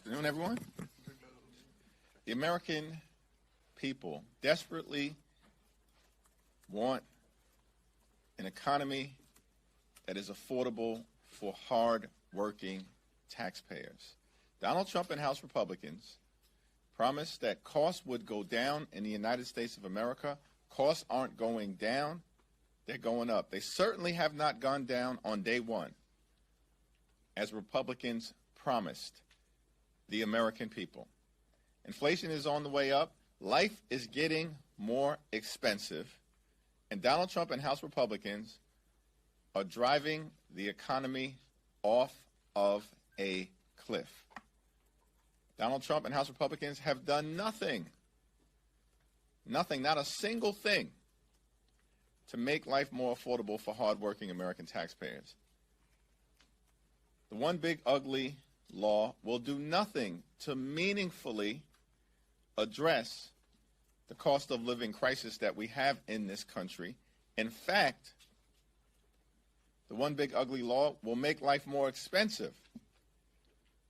afternoon, everyone. The American people desperately want an economy that is affordable for hard-working taxpayers. Donald Trump and House Republicans promised that costs would go down in the United States of America. Costs aren't going down, they're going up. They certainly have not gone down on day one, as Republicans promised the American people. Inflation is on the way up. Life is getting more expensive. And Donald Trump and House Republicans are driving the economy off of a cliff. Donald Trump and House Republicans have done nothing, not a single thing, to make life more affordable for hardworking American taxpayers. The one big ugly law will do nothing to meaningfully address the cost of living crisis that we have in this country. In fact, the one big ugly law will make life more expensive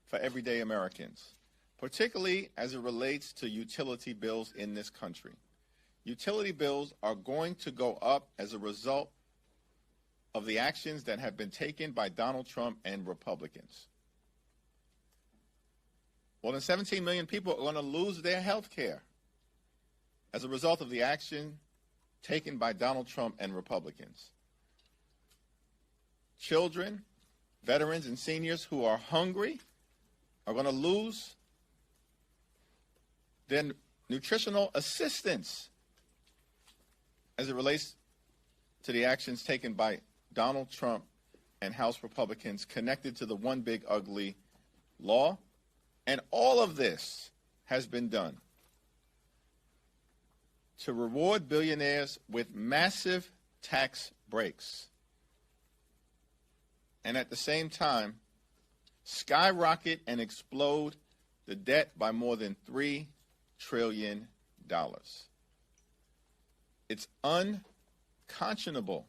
for everyday Americans, particularly as it relates to utility bills in this country. Utility bills are going to go up as a result of the actions that have been taken by Donald Trump and Republicans. More than 17 million people are going to lose their health care as a result of the action taken by Donald Trump and Republicans. Children, veterans, and seniors who are hungry are going to lose their nutritional assistance as it relates to the actions taken by Donald Trump and House Republicans connected to the one big ugly law. And all of this has been done to reward billionaires with massive tax breaks, and at the same time skyrocket and explode the debt by more than $3 trillion. It's unconscionable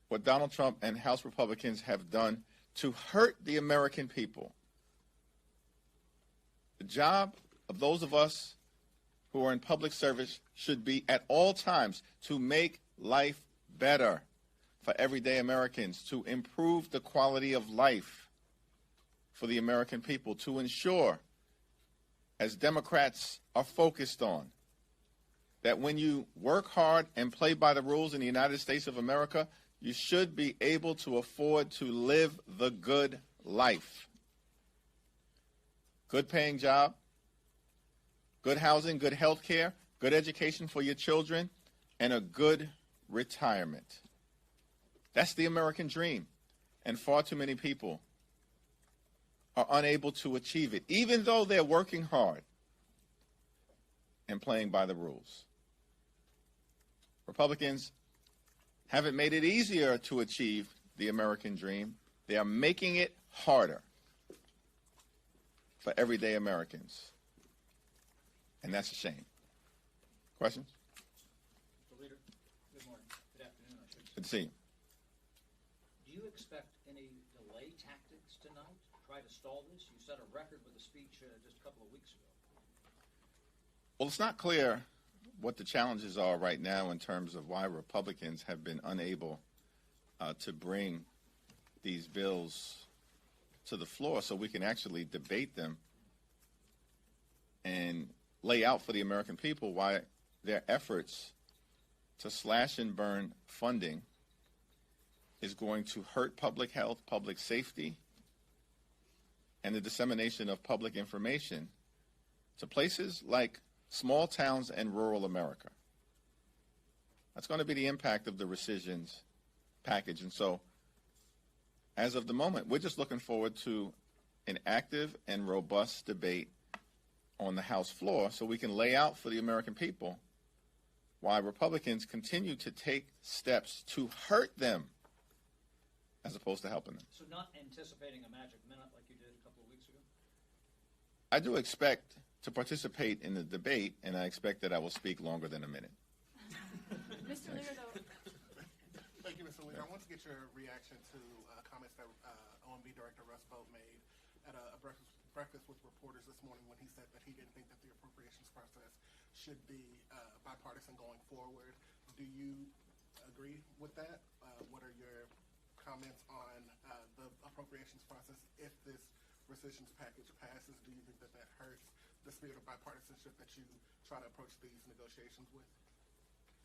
what Donald Trump and House Republicans have done to hurt the American people. The job of those of us who are in public service should be at all times to make life better for everyday Americans, to improve the quality of life for the American people, to ensure, as Democrats are focused on, that when you work hard and play by the rules in the United States of America, you should be able to afford to live the good life. Good paying job, good housing, good health care, good education for your children, and a good retirement. That's the American dream, and far too many people are unable to achieve it, even though they're working hard and playing by the rules. Republicans haven't made it easier to achieve the American dream. They are making it harder for everyday Americans. And that's a shame. Questions? Mr. Leader, good morning. Good afternoon, I should say. Good to see you. Do you expect any delay tactics tonight to try to stall this? You set a record with a speech just a couple of weeks ago. Well, it's not clear what the challenges are right now in terms of why Republicans have been unable to bring these bills to the floor so we can actually debate them and lay out for the American people why their efforts to slash and burn funding is going to hurt public health, public safety, and the dissemination of public information to places like small towns and rural America. That's going to be the impact of the rescissions package. And so, as of the moment, we're just looking forward to an active and robust debate on the House floor so we can lay out for the American people why Republicans continue to take steps to hurt them as opposed to helping them. So not anticipating a magic minute like you did a couple of weeks ago? I do expect to participate in the debate, and I expect that I will speak longer than a minute. Mr. Leader, though. Thank you, Mr. Leader. I want to get your reaction to comments that OMB Director Russ Vought made at a breakfast breakfast with reporters this morning when he said that he didn't think that the appropriations process should be bipartisan going forward. Do you agree with that? What are your comments on the appropriations process if this rescissions package passes? Do you think that that hurts the spirit of bipartisanship that you try to approach these negotiations with?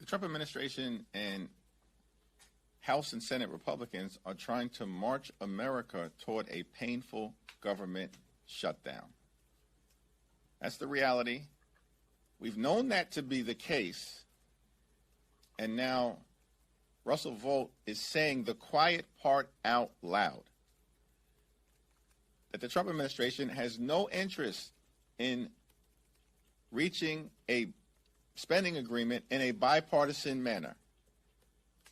The Trump administration and House and Senate Republicans are trying to march America toward a painful government shutdown. That's the reality. We've known that to be the case, and now Russell Vought is saying the quiet part out loud, that the Trump administration has no interest in reaching a spending agreement in a bipartisan manner,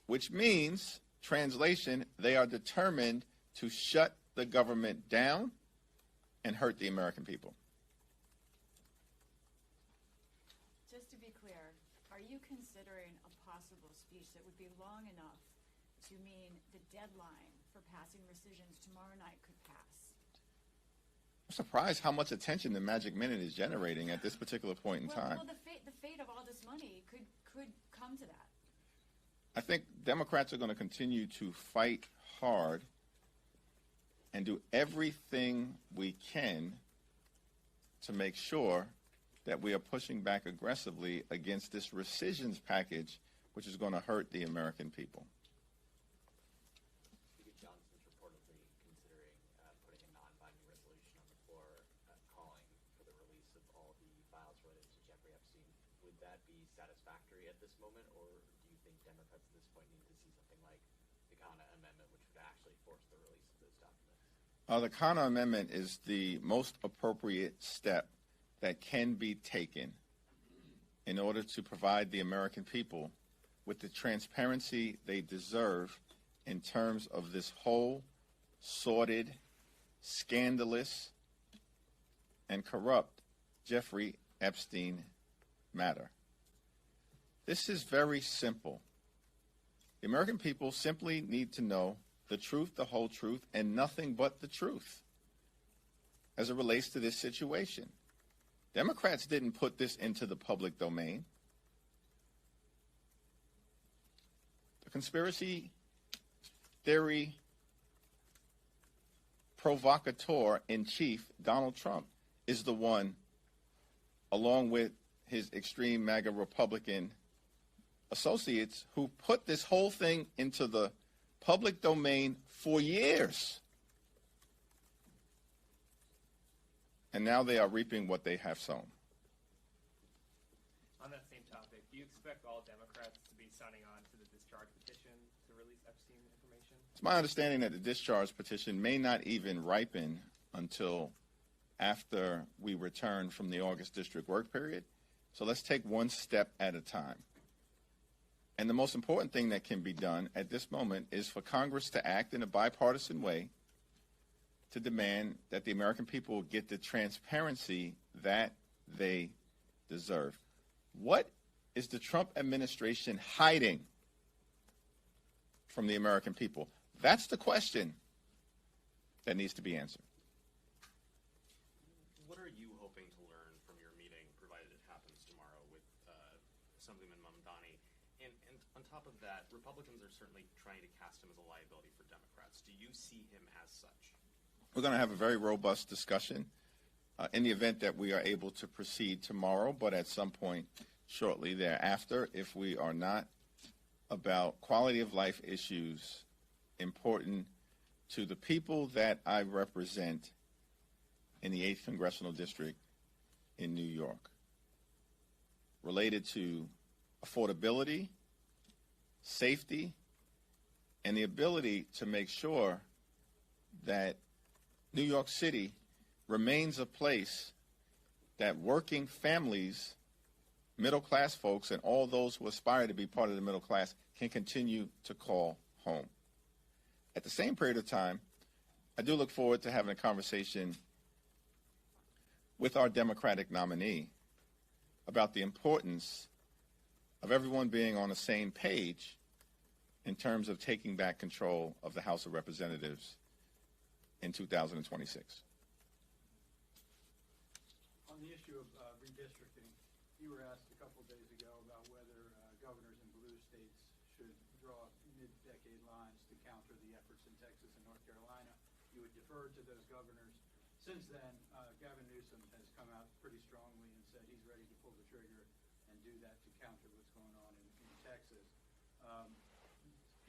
which means, translation, they are determined to shut the government down and hurt the American people. Just to be clear, are you considering a possible speech that would be long enough to mean the deadline for passing rescissions tomorrow night could pass? I'm surprised how much attention the Magic Minute is generating at this particular point in time. Well, the fate of all this money could come to that. I think Democrats are going to continue to fight hard and do everything we can to make sure that we are pushing back aggressively against this rescissions package, which is going to hurt the American people. Speaker Johnson's reportedly considering putting a non-binding resolution on the floor calling for the release of all the files related to Jeffrey Epstein. Would that be satisfactory at this moment, or do you think Democrats at this point need to see something like the Khanna Amendment, which would actually force the release of those documents? The Khanna Amendment is the most appropriate step that can be taken in order to provide the American people with the transparency they deserve in terms of this whole sordid, scandalous, and corrupt Jeffrey Epstein matter. This is very simple. The American people simply need to know the truth, the whole truth, and nothing but the truth as it relates to this situation. Democrats didn't put this into the public domain. The conspiracy theory provocateur in chief, Donald Trump, is the one, along with his extreme MAGA Republican associates, who put this whole thing into the public domain for years. And now they are reaping what they have sown. On that same topic, do you expect all Democrats to be signing on to the discharge petition to release Epstein information? It's my understanding that the discharge petition may not even ripen until after we return from the August district work period. So let's take one step at a time. And the most important thing that can be done at this moment is for Congress to act in a bipartisan way to demand that the American people get the transparency that they deserve. What is the Trump administration hiding from the American people? That's the question that needs to be answered. What are you hoping to learn from your meeting, provided it happens tomorrow, with Assemblyman Mamdani? And on top of that, Republicans are certainly trying to cast him as a liability for Democrats. Do you see him as such? We're going to have a very robust discussion in the event that we are able to proceed tomorrow, but at some point shortly thereafter, if we are not, about quality of life issues important to the people that I represent in the 8th Congressional District in New York, related to affordability, safety, and the ability to make sure that New York City remains a place that working families, middle-class folks, and all those who aspire to be part of the middle class can continue to call home. At the same period of time, I do look forward to having a conversation with our Democratic nominee about the importance of everyone being on the same page in terms of taking back control of the House of Representatives in 2026. On the issue of redistricting, you were asked a couple of days ago about whether governors in blue states should draw mid-decade lines to counter the efforts in Texas and North Carolina. You would defer to those governors. Since then, Gavin Newsom has come out pretty strongly and said he's ready to pull the trigger and do that to counter what's going on in Texas.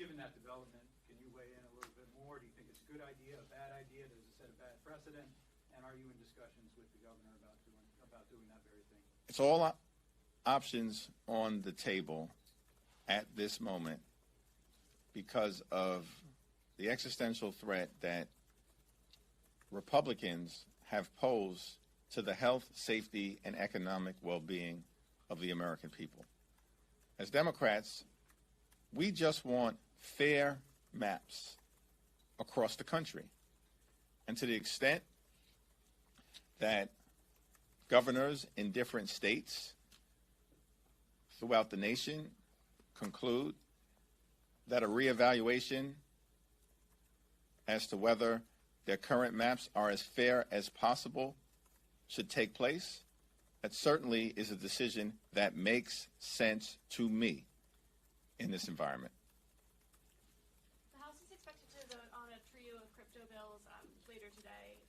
Given that development, can you weigh in a little bit more? Do you think it's a good idea, a bad idea? Does it set a bad precedent? And are you in discussions with the governor about doing that very thing? It's all options on the table at this moment because of the existential threat that Republicans have posed to the health, safety, and economic well-being of the American people. As Democrats, we just want fair maps across the country. And to the extent that governors in different states throughout the nation conclude that a reevaluation as to whether their current maps are as fair as possible should take place, that certainly is a decision that makes sense to me in this environment. The House is expected to vote on a trio of crypto bills later today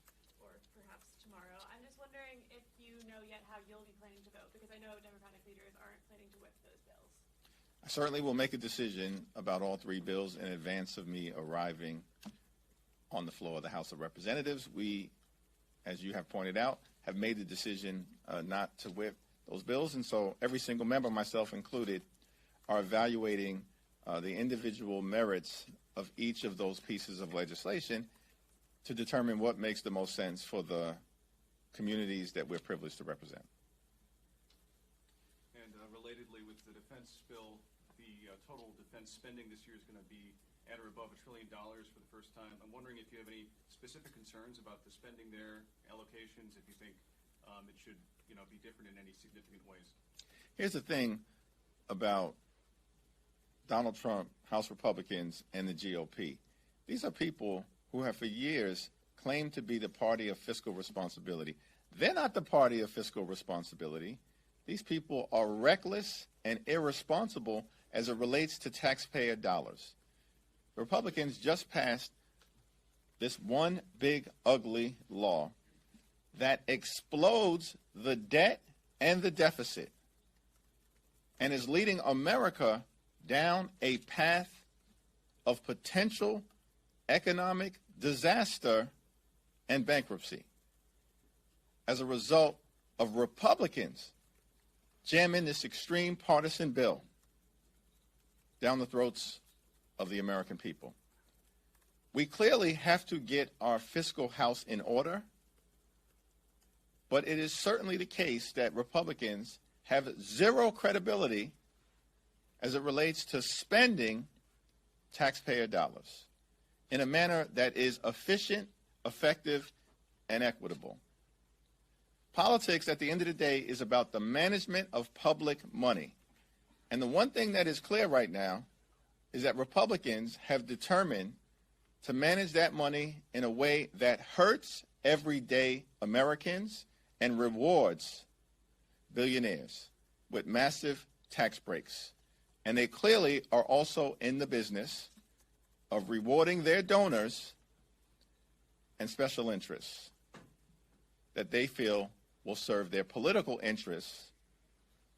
or perhaps tomorrow. I'm just wondering if you know yet how you'll be planning to vote, because I know Democratic leaders aren't planning to whip those bills. I certainly will make a decision about all three bills in advance of me arriving on the floor of the House of Representatives. We, as you have pointed out, have made the decision not to whip those bills, and so every single member, myself included, are evaluating the individual merits of each of those pieces of legislation to determine what makes the most sense for the communities that we're privileged to represent. And relatedly, with the defense bill, the total defense spending this year is going to be at or above $1 trillion for the first time. I'm wondering if you have any specific concerns about the spending there, allocations, if you think it should, be different in any significant ways. Here's the thing about Donald Trump, House Republicans, and the GOP. These are people who have for years claimed to be the party of fiscal responsibility. They're not the party of fiscal responsibility. These people are reckless and irresponsible as it relates to taxpayer dollars. Republicans just passed this one big ugly law that explodes the debt and the deficit and is leading America down a path of potential economic disaster and bankruptcy as a result of Republicans jamming this extreme partisan bill down the throats of the American people. We clearly have to get our fiscal house in order, but it is certainly the case that Republicans have zero credibility as it relates to spending taxpayer dollars in a manner that is efficient, effective, and equitable. Politics, at the end of the day, is about the management of public money. And the one thing that is clear right now is that Republicans have determined to manage that money in a way that hurts everyday Americans and rewards billionaires with massive tax breaks. And they clearly are also in the business of rewarding their donors and special interests that they feel will serve their political interests,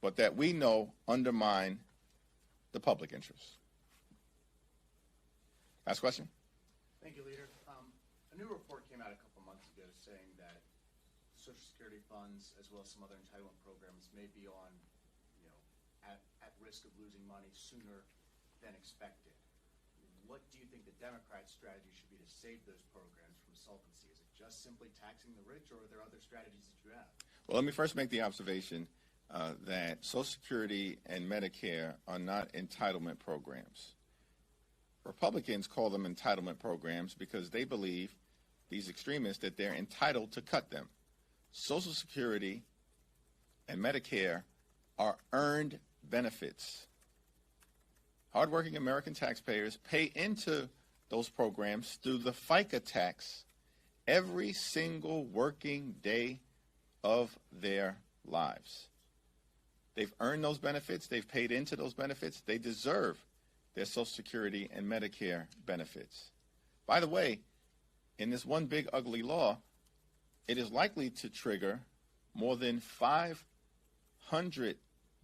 but that we know undermine the public interest. Last question. Thank you, Leader. A new report came out a couple months ago saying that Social Security funds, as well as some other entitlement programs, may be on, at risk of losing money sooner than expected. What do you think the Democrats' strategy should be to save those programs from solvency? Is it just simply taxing the rich, or are there other strategies that you have? Well, let me first make the observation that Social Security and Medicare are not entitlement programs. Republicans call them entitlement programs because they believe, these extremists, that they're entitled to cut them. Social Security and Medicare are earned benefits. Hardworking American taxpayers pay into those programs through the FICA tax every single working day of their lives. They've earned those benefits. They've paid into those benefits. They deserve their Social Security and Medicare benefits. By the way, in this one big ugly law, it is likely to trigger more than $500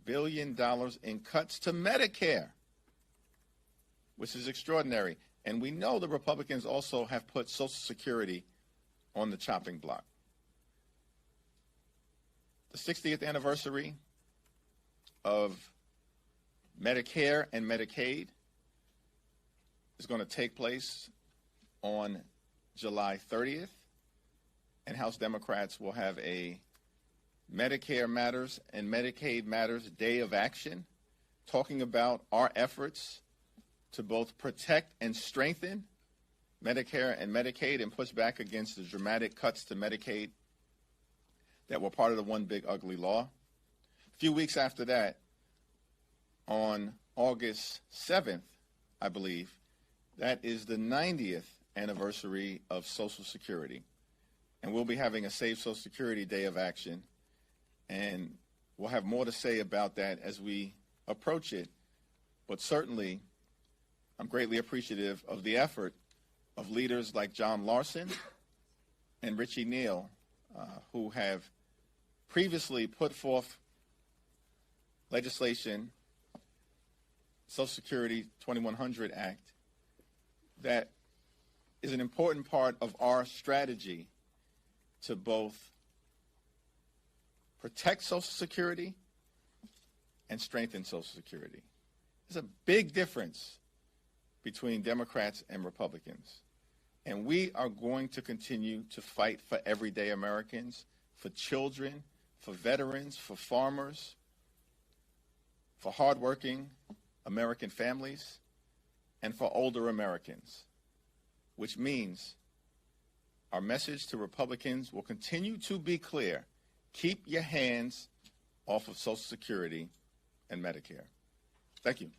billion in cuts to Medicare, which is extraordinary. And we know the Republicans also have put Social Security on the chopping block. The 60th anniversary of Medicare and Medicaid is going to take place on July 30th, and House Democrats will have a Medicare Matters and Medicaid Matters Day of Action, talking about our efforts to both protect and strengthen Medicare and Medicaid and push back against the dramatic cuts to Medicaid that were part of the one big ugly law. A few weeks after that, on August 7th, I believe, that is the 90th anniversary of Social Security. And we'll be having a Save Social Security Day of Action. And we'll have more to say about that as we approach it. But certainly, I'm greatly appreciative of the effort of leaders like John Larson and Richie Neal, who have previously put forth legislation, Social Security 2100 Act, that is an important part of our strategy to both protect Social Security and strengthen Social Security. There's a big difference between Democrats and Republicans. And we are going to continue to fight for everyday Americans, for children, for veterans, for farmers, for hardworking American families, and for older Americans, which means our message to Republicans will continue to be clear. Keep your hands off of Social Security and Medicare. Thank you.